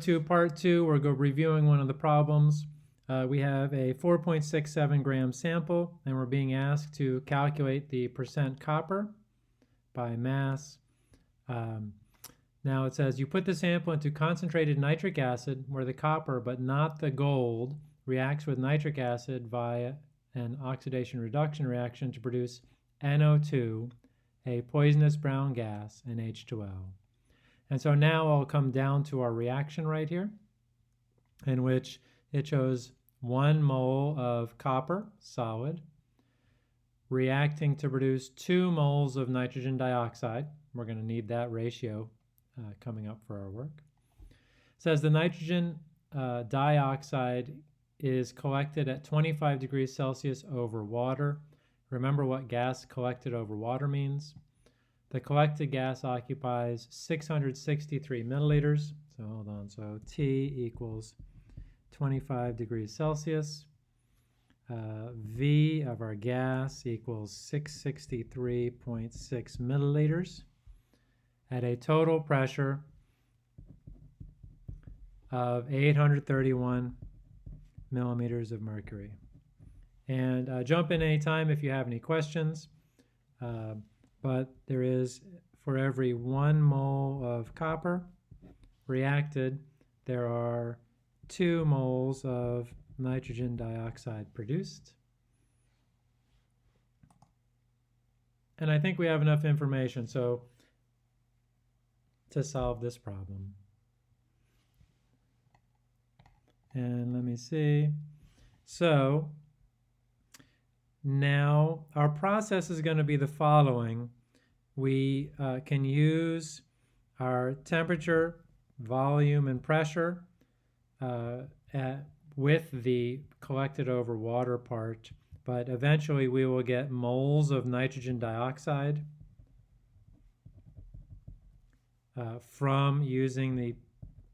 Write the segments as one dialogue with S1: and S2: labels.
S1: To part two, we're reviewing one of the problems. We have a 4.67 gram sample, and we're being asked to calculate the percent copper by mass. Now it says you put the sample into concentrated nitric acid where the copper, but not the gold, reacts with nitric acid via an oxidation reduction reaction to produce NO2, a poisonous brown gas, and H2O. And so now I'll come down to our reaction right here, in which it shows 1 mole of copper, solid, reacting to produce 2 moles of nitrogen dioxide. We're going to need that ratio coming up for our work. It says the nitrogen dioxide is collected at 25 degrees Celsius over water. Remember what gas collected over water means. The collected gas occupies 663 milliliters. So hold on, so T equals 25 degrees Celsius. V of our gas equals 663.6 milliliters at a total pressure of 831 millimeters of mercury. And jump in anytime if you have any questions. But there is, for every 1 mole of copper reacted, there are 2 moles of nitrogen dioxide produced. And I think we have enough information to solve this problem. And let me see. So now our process is going to be the following. We can use our temperature, volume, and pressure with the collected over water part, but eventually we will get moles of nitrogen dioxide from using the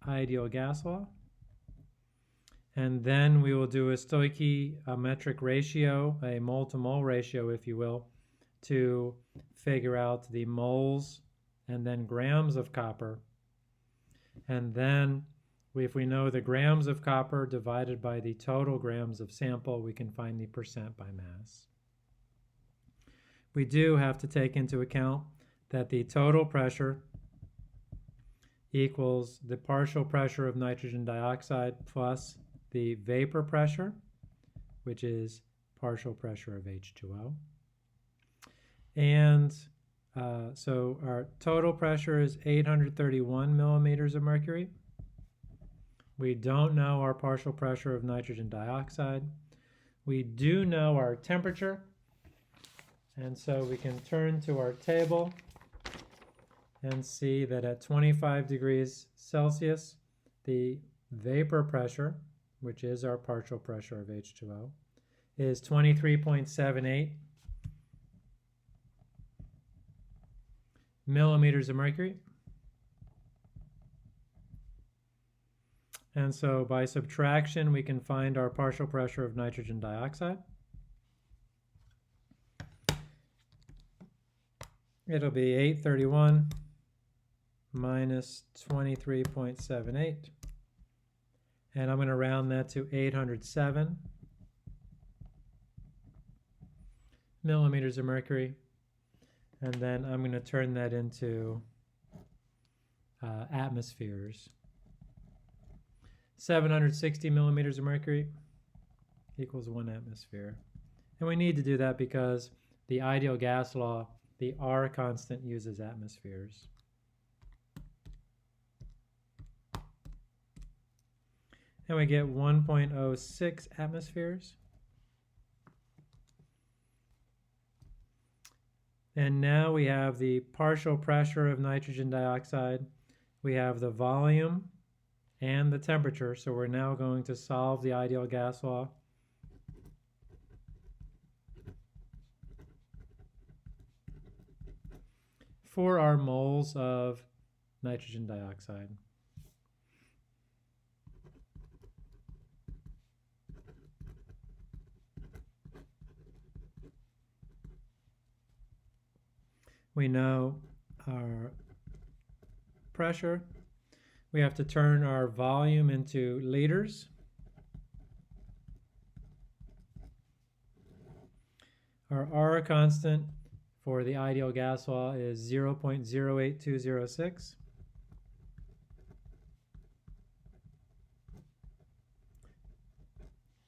S1: ideal gas law. And then we will do a stoichiometric ratio, a mole-to-mole ratio, if you will, to figure out the moles and then grams of copper. And then if we know the grams of copper divided by the total grams of sample, we can find the percent by mass. We do have to take into account that the total pressure equals the partial pressure of nitrogen dioxide plus the vapor pressure, which is partial pressure of H2O. And so our total pressure is 831 millimeters of mercury. We don't know our partial pressure of nitrogen dioxide. We do know our temperature. And so we can turn to our table and see that at 25 degrees Celsius, the vapor pressure, which is our partial pressure of H2O, is 23.78 millimeters of mercury. And so by subtraction, we can find our partial pressure of nitrogen dioxide. It'll be 831 minus 23.78. And I'm going to round that to 807 millimeters of mercury. And then I'm going to turn that into atmospheres. 760 millimeters of mercury equals 1 atmosphere. And we need to do that because the ideal gas law, the R constant, uses atmospheres. And we get 1.06 atmospheres. And now we have the partial pressure of nitrogen dioxide. We have the volume and the temperature. So we're now going to solve the ideal gas law. For our moles of nitrogen dioxide. We know our pressure. we have to turn our volume into liters. Our R constant for the ideal gas law is 0.08206.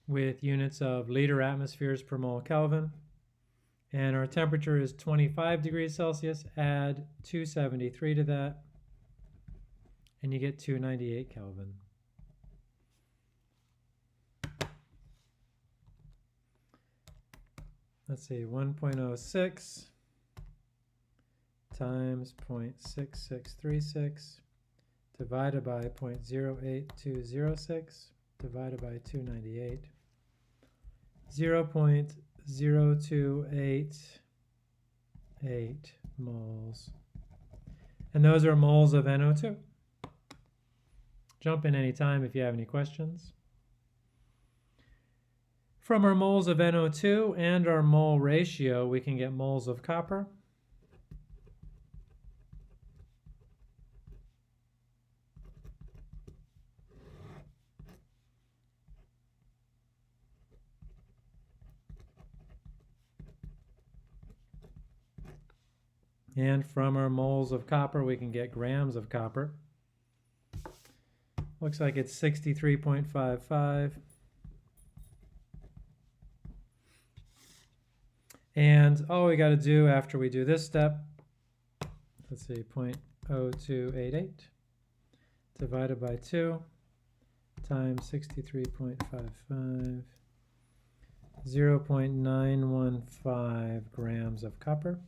S1: With units of liter atmospheres per mole Kelvin. And our temperature is 25 degrees Celsius. Add 273 to that, and you get 298 Kelvin. Let's see, 1.06 times 0.6636 divided by 0.08206 divided by 298. 0.0288 moles. And those are moles of NO2. Jump in anytime if you have any questions. From our moles of NO2 and our mole ratio, we can get moles of copper. And from our moles of copper, we can get grams of copper. Looks like it's 63.55. And all we got to do after we do this step, let's see, 0.0288 divided by 2 times 63.55, 0.915 grams of copper,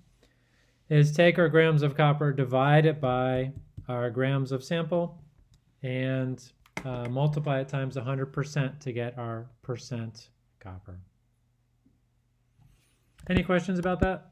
S1: is take our grams of copper, divide it by our grams of sample, and multiply it times 100% to get our percent copper. Any questions about that?